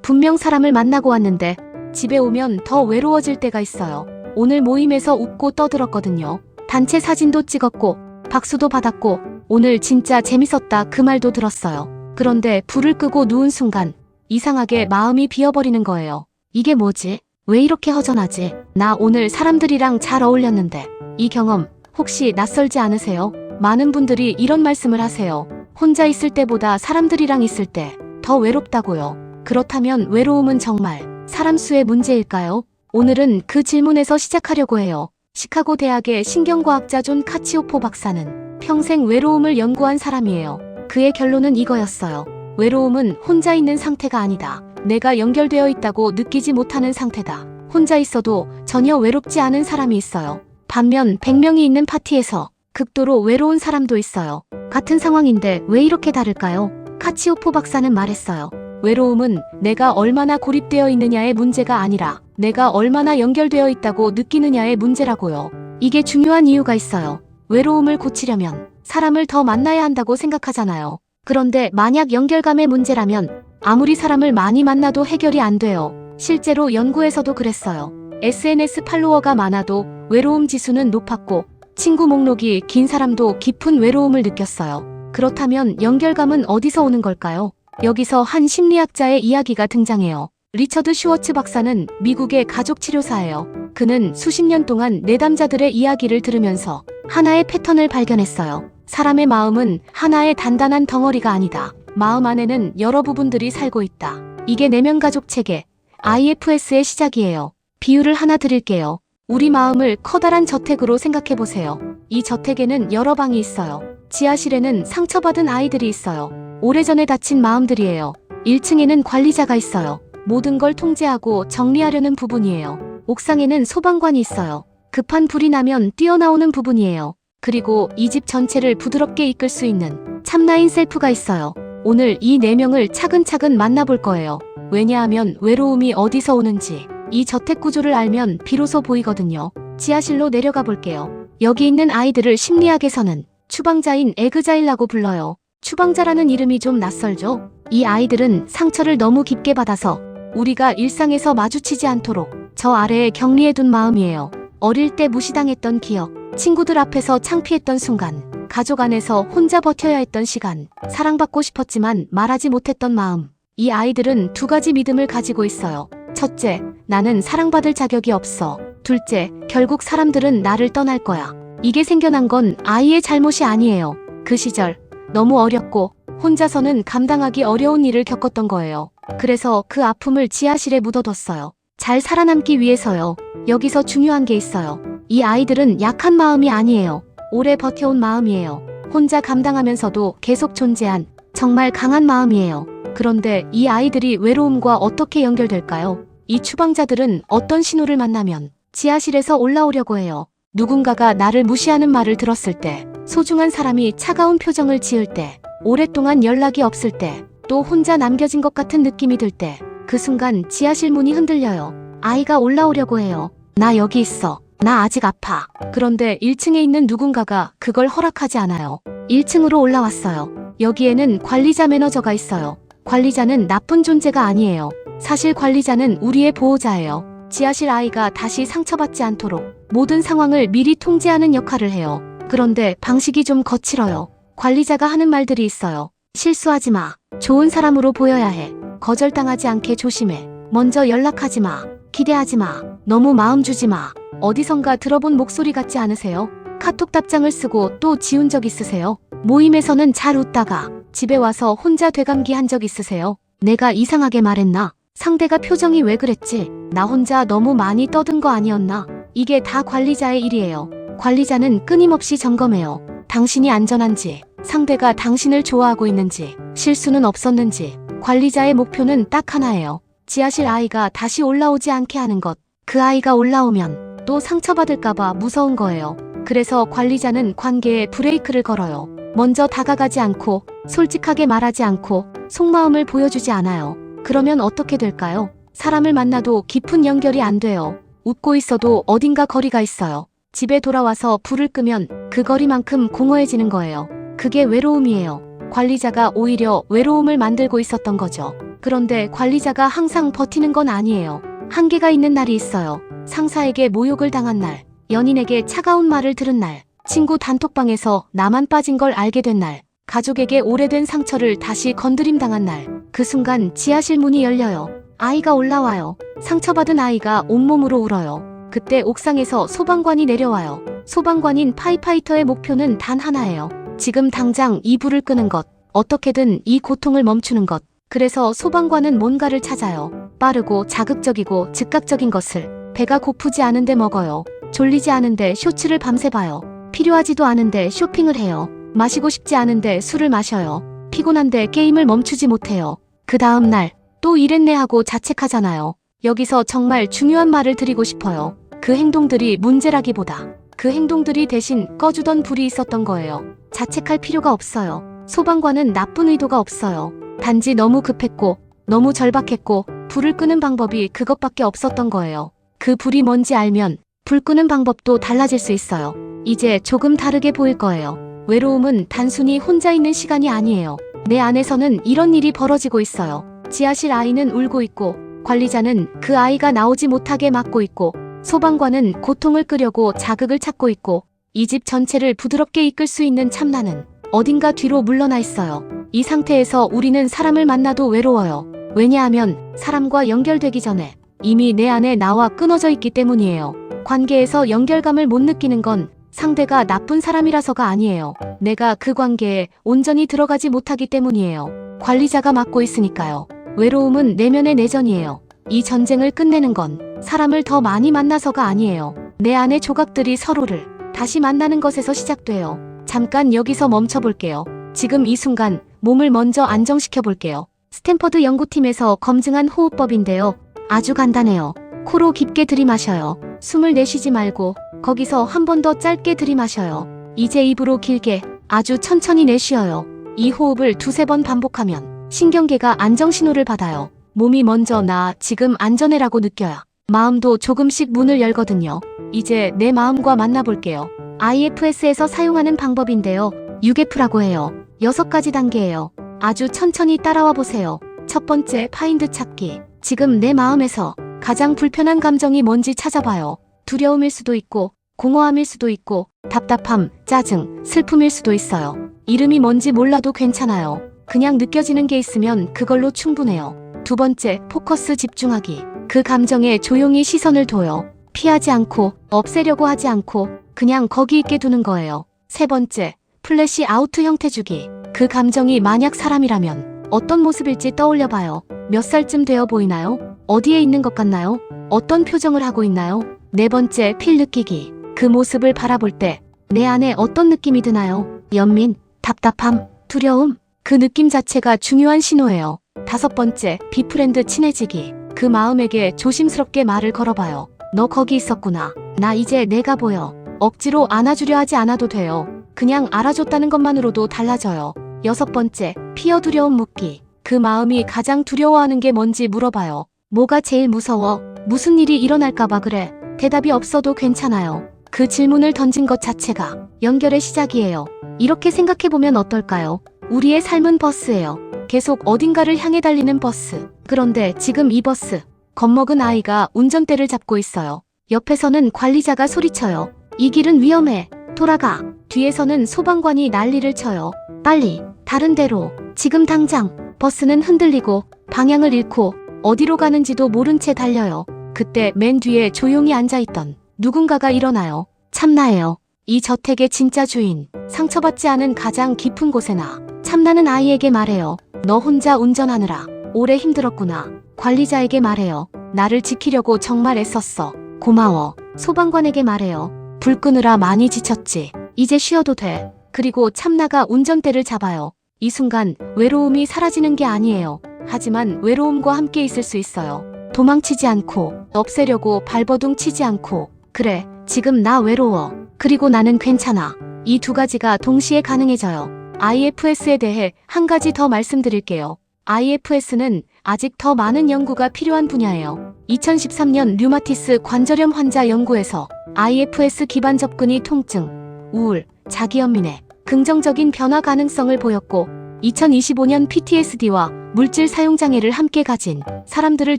분명 사람을 만나고 왔는데 집에 오면 더 외로워질 때가 있어요. 오늘 모임에서 웃고 떠들었거든요. 단체 사진도 찍었고 박수도 받았고 오늘 진짜 재밌었다 그 말도 들었어요. 그런데 불을 끄고 누운 순간 이상하게 마음이 비어버리는 거예요. 이게 뭐지? 왜 이렇게 허전하지? 나 오늘 사람들이랑 잘 어울렸는데. 이 경험 혹시 낯설지 않으세요? 많은 분들이 이런 말씀을 하세요. 혼자 있을 때보다 사람들이랑 있을 때 더 외롭다고요. 그렇다면 외로움은 정말 사람 수의 문제일까요? 오늘은 그 질문에서 시작하려고 해요. 시카고 대학의 신경과학자 존 카치오포 박사는 평생 외로움을 연구한 사람이에요. 그의 결론은 이거였어요. 외로움은 혼자 있는 상태가 아니다. 내가 연결되어 있다고 느끼지 못하는 상태다. 혼자 있어도 전혀 외롭지 않은 사람이 있어요. 반면 100명이 있는 파티에서 극도로 외로운 사람도 있어요. 같은 상황인데 왜 이렇게 다를까요? 카치오포 박사는 말했어요. 외로움은 내가 얼마나 고립되어 있느냐의 문제가 아니라 내가 얼마나 연결되어 있다고 느끼느냐의 문제라고요. 이게 중요한 이유가 있어요. 외로움을 고치려면 사람을 더 만나야 한다고 생각하잖아요. 그런데 만약 연결감의 문제라면 아무리 사람을 많이 만나도 해결이 안 돼요. 실제로 연구에서도 그랬어요. SNS 팔로워가 많아도 외로움 지수는 높았고 친구 목록이 긴 사람도 깊은 외로움을 느꼈어요. 그렇다면 연결감은 어디서 오는 걸까요? 여기서 한 심리학자의 이야기가 등장해요. 리처드 슈워츠 박사는 미국의 가족치료사예요. 그는 수십 년 동안 내담자들의 이야기를 들으면서 하나의 패턴을 발견했어요. 사람의 마음은 하나의 단단한 덩어리가 아니다. 마음 안에는 여러 부분들이 살고 있다. 이게 내면 가족 체계, IFS의 시작이에요. 비유를 하나 드릴게요. 우리 마음을 커다란 저택으로 생각해보세요. 이 저택에는 여러 방이 있어요. 지하실에는 상처받은 아이들이 있어요. 오래전에 다친 마음들이에요. 1층에는 관리자가 있어요. 모든 걸 통제하고 정리하려는 부분이에요. 옥상에는 소방관이 있어요. 급한 불이 나면 뛰어나오는 부분이에요. 그리고 이 집 전체를 부드럽게 이끌 수 있는 참나인 셀프가 있어요. 오늘 이 4명을 차근차근 만나볼 거예요. 왜냐하면 외로움이 어디서 오는지 이 저택 구조를 알면 비로소 보이거든요. 지하실로 내려가 볼게요. 여기 있는 아이들을 심리학에서는 추방자인 에그자일라고 불러요. 추방자라는 이름이 좀 낯설죠? 이 아이들은 상처를 너무 깊게 받아서 우리가 일상에서 마주치지 않도록 저 아래에 격리해둔 마음이에요. 어릴 때 무시당했던 기억, 친구들 앞에서 창피했던 순간, 가족 안에서 혼자 버텨야 했던 시간, 사랑받고 싶었지만 말하지 못했던 마음. 이 아이들은 2가지 믿음을 가지고 있어요. 첫째, 나는 사랑받을 자격이 없어. 둘째, 결국 사람들은 나를 떠날 거야. 이게 생겨난 건 아이의 잘못이 아니에요. 그 시절 너무 어렸고 혼자서는 감당하기 어려운 일을 겪었던 거예요. 그래서 그 아픔을 지하실에 묻어뒀어요. 잘 살아남기 위해서요. 여기서 중요한 게 있어요. 이 아이들은 약한 마음이 아니에요. 오래 버텨온 마음이에요. 혼자 감당하면서도 계속 존재한 정말 강한 마음이에요. 그런데 이 아이들이 외로움과 어떻게 연결될까요? 이 추방자들은 어떤 신호를 만나면 지하실에서 올라오려고 해요. 누군가가 나를 무시하는 말을 들었을 때, 소중한 사람이 차가운 표정을 지을 때, 오랫동안 연락이 없을 때, 또 혼자 남겨진 것 같은 느낌이 들 때, 그 순간 지하실 문이 흔들려요. 아이가 올라오려고 해요. 나 여기 있어. 나 아직 아파. 그런데 1층에 있는 누군가가 그걸 허락하지 않아요. 1층으로 올라왔어요. 여기에는 관리자 매너저가 있어요. 관리자는 나쁜 존재가 아니에요. 사실 관리자는 우리의 보호자예요. 지하실 아이가 다시 상처받지 않도록 모든 상황을 미리 통제하는 역할을 해요. 그런데 방식이 좀 거칠어요. 관리자가 하는 말들이 있어요. 실수하지 마. 좋은 사람으로 보여야 해. 거절당하지 않게 조심해. 먼저 연락하지 마. 기대하지 마. 너무 마음 주지 마. 어디선가 들어본 목소리 같지 않으세요? 카톡 답장을 쓰고 또 지운 적 있으세요? 모임에서는 잘 웃다가 집에 와서 혼자 되감기한 적 있으세요? 내가 이상하게 말했나? 상대가 표정이 왜 그랬지? 나 혼자 너무 많이 떠든 거 아니었나? 이게 다 관리자의 일이에요. 관리자는 끊임없이 점검해요. 당신이 안전한지, 상대가 당신을 좋아하고 있는지, 실수는 없었는지. 관리자의 목표는 딱 하나예요. 지하실 아이가 다시 올라오지 않게 하는 것. 그 아이가 올라오면 또 상처받을까봐 무서운 거예요. 그래서 관리자는 관계에 브레이크를 걸어요. 먼저 다가가지 않고, 솔직하게 말하지 않고, 속마음을 보여주지 않아요. 그러면 어떻게 될까요? 사람을 만나도 깊은 연결이 안 돼요. 웃고 있어도 어딘가 거리가 있어요. 집에 돌아와서 불을 끄면 그 거리만큼 공허해지는 거예요. 그게 외로움이에요. 관리자가 오히려 외로움을 만들고 있었던 거죠. 그런데 관리자가 항상 버티는 건 아니에요. 한계가 있는 날이 있어요. 상사에게 모욕을 당한 날, 연인에게 차가운 말을 들은 날, 친구 단톡방에서 나만 빠진 걸 알게 된 날, 가족에게 오래된 상처를 다시 건드림당한 날, 그 순간 지하실 문이 열려요. 아이가 올라와요. 상처받은 아이가 온몸으로 울어요. 그때 옥상에서 소방관이 내려와요. 소방관인 파이파이터의 목표는 단 하나예요. 지금 당장 이 불을 끄는 것, 어떻게든 이 고통을 멈추는 것. 그래서 소방관은 뭔가를 찾아요. 빠르고 자극적이고 즉각적인 것을. 배가 고프지 않은데 먹어요. 졸리지 않은데 쇼츠를 밤새 봐요. 필요하지도 않은데 쇼핑을 해요. 마시고 싶지 않은데 술을 마셔요. 피곤한데 게임을 멈추지 못해요. 그 다음 날 또 이랬네 하고 자책하잖아요. 여기서 정말 중요한 말을 드리고 싶어요. 그 행동들이 문제라기보다 그 행동들이 대신 꺼주던 불이 있었던 거예요. 자책할 필요가 없어요. 소방관은 나쁜 의도가 없어요. 단지 너무 급했고 너무 절박했고 불을 끄는 방법이 그것밖에 없었던 거예요. 그 불이 뭔지 알면 불 끄는 방법도 달라질 수 있어요. 이제 조금 다르게 보일 거예요. 외로움은 단순히 혼자 있는 시간이 아니에요. 내 안에서는 이런 일이 벌어지고 있어요. 지하실 아이는 울고 있고 관리자는 그 아이가 나오지 못하게 막고 있고 소방관은 고통을 끄려고 자극을 찾고 있고 이 집 전체를 부드럽게 이끌 수 있는 참나는 어딘가 뒤로 물러나 있어요. 이 상태에서 우리는 사람을 만나도 외로워요. 왜냐하면 사람과 연결되기 전에 이미 내 안에 나와 끊어져 있기 때문이에요. 관계에서 연결감을 못 느끼는 건 상대가 나쁜 사람이라서가 아니에요. 내가 그 관계에 온전히 들어가지 못하기 때문이에요. 관리자가 맡고 있으니까요. 외로움은 내면의 내전이에요. 이 전쟁을 끝내는 건 사람을 더 많이 만나서가 아니에요. 내 안의 조각들이 서로를 다시 만나는 것에서 시작돼요. 잠깐 여기서 멈춰볼게요. 지금 이 순간 몸을 먼저 안정시켜 볼게요. 스탠퍼드 연구팀에서 검증한 호흡법인데요. 아주 간단해요. 코로 깊게 들이마셔요. 숨을 내쉬지 말고 거기서 한 번 더 짧게 들이마셔요. 이제 입으로 길게 아주 천천히 내쉬어요. 이 호흡을 두세 번 반복하면 신경계가 안정신호를 받아요. 몸이 먼저 나 지금 안전해라고 느껴야 마음도 조금씩 문을 열거든요. 이제 내 마음과 만나볼게요. IFS에서 사용하는 방법인데요. 6F라고 해요. 6가지 단계예요. 아주 천천히 따라와 보세요. 첫 번째, 파인드 찾기. 지금 내 마음에서 가장 불편한 감정이 뭔지 찾아봐요. 두려움일 수도 있고 공허함일 수도 있고 답답함, 짜증, 슬픔일 수도 있어요. 이름이 뭔지 몰라도 괜찮아요. 그냥 느껴지는 게 있으면 그걸로 충분해요. 두 번째, 포커스 집중하기. 그 감정에 조용히 시선을 둬요. 피하지 않고 없애려고 하지 않고 그냥 거기 있게 두는 거예요. 세 번째, 플래시 아우트 형태 주기. 그 감정이 만약 사람이라면 어떤 모습일지 떠올려봐요. 몇 살쯤 되어 보이나요? 어디에 있는 것 같나요? 어떤 표정을 하고 있나요? 네 번째, 필 느끼기. 그 모습을 바라볼 때 내 안에 어떤 느낌이 드나요? 연민, 답답함, 두려움. 그 느낌 자체가 중요한 신호예요. 다섯 번째, 비프렌드 친해지기. 그 마음에게 조심스럽게 말을 걸어봐요. 너 거기 있었구나. 나 이제 내가 보여. 억지로 안아주려 하지 않아도 돼요. 그냥 알아줬다는 것만으로도 달라져요. 여섯 번째, 피어 두려움 묻기. 그 마음이 가장 두려워하는 게 뭔지 물어봐요. 뭐가 제일 무서워? 무슨 일이 일어날까봐 그래? 대답이 없어도 괜찮아요. 그 질문을 던진 것 자체가 연결의 시작이에요. 이렇게 생각해보면 어떨까요? 우리의 삶은 버스예요. 계속 어딘가를 향해 달리는 버스. 그런데 지금 이 버스, 겁먹은 아이가 운전대를 잡고 있어요. 옆에서는 관리자가 소리쳐요. 이 길은 위험해. 돌아가. 뒤에서는 소방관이 난리를 쳐요. 빨리, 다른 데로, 지금 당장. 버스는 흔들리고 방향을 잃고 어디로 가는지도 모른 채 달려요. 그때 맨 뒤에 조용히 앉아있던 누군가가 일어나요. 참나예요. 이 저택의 진짜 주인. 상처받지 않은 가장 깊은 곳에 나. 참나는 아이에게 말해요. 너 혼자 운전하느라 오래 힘들었구나. 관리자에게 말해요. 나를 지키려고 정말 애썼어. 고마워. 소방관에게 말해요. 불 끄느라 많이 지쳤지. 이제 쉬어도 돼. 그리고 참나가 운전대를 잡아요. 이 순간 외로움이 사라지는 게 아니에요. 하지만 외로움과 함께 있을 수 있어요. 도망치지 않고 없애려고 발버둥 치지 않고 그래, 지금 나 외로워. 그리고 나는 괜찮아. 이 두 가지가 동시에 가능해져요. IFS에 대해 한 가지 더 말씀드릴게요. IFS는 아직 더 많은 연구가 필요한 분야예요. 2013년 류마티스 관절염 환자 연구에서 IFS 기반 접근이 통증, 우울, 자기연민에 긍정적인 변화 가능성을 보였고 2025년 PTSD와 물질 사용장애를 함께 가진 사람들을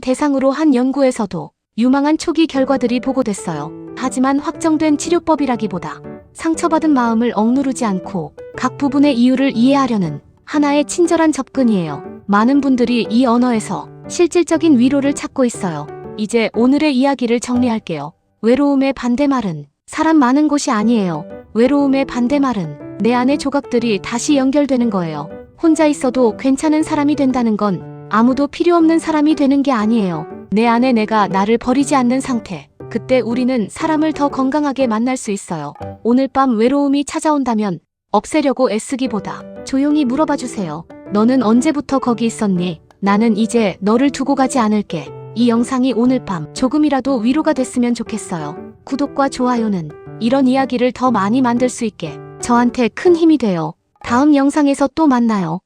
대상으로 한 연구에서도 유망한 초기 결과들이 보고됐어요. 하지만 확정된 치료법이라기보다 상처받은 마음을 억누르지 않고 각 부분의 이유를 이해하려는 하나의 친절한 접근이에요. 많은 분들이 이 언어에서 실질적인 위로를 찾고 있어요. 이제 오늘의 이야기를 정리할게요. 외로움의 반대말은 사람 많은 곳이 아니에요. 외로움의 반대말은 내 안의 조각들이 다시 연결되는 거예요. 혼자 있어도 괜찮은 사람이 된다는 건 아무도 필요 없는 사람이 되는 게 아니에요. 내 안에 내가 나를 버리지 않는 상태. 그때 우리는 사람을 더 건강하게 만날 수 있어요. 오늘 밤 외로움이 찾아온다면 없애려고 애쓰기보다 조용히 물어봐 주세요. 너는 언제부터 거기 있었니? 나는 이제 너를 두고 가지 않을게. 이 영상이 오늘 밤 조금이라도 위로가 됐으면 좋겠어요. 구독과 좋아요는 이런 이야기를 더 많이 만들 수 있게 저한테 큰 힘이 돼요. 다음 영상에서 또 만나요.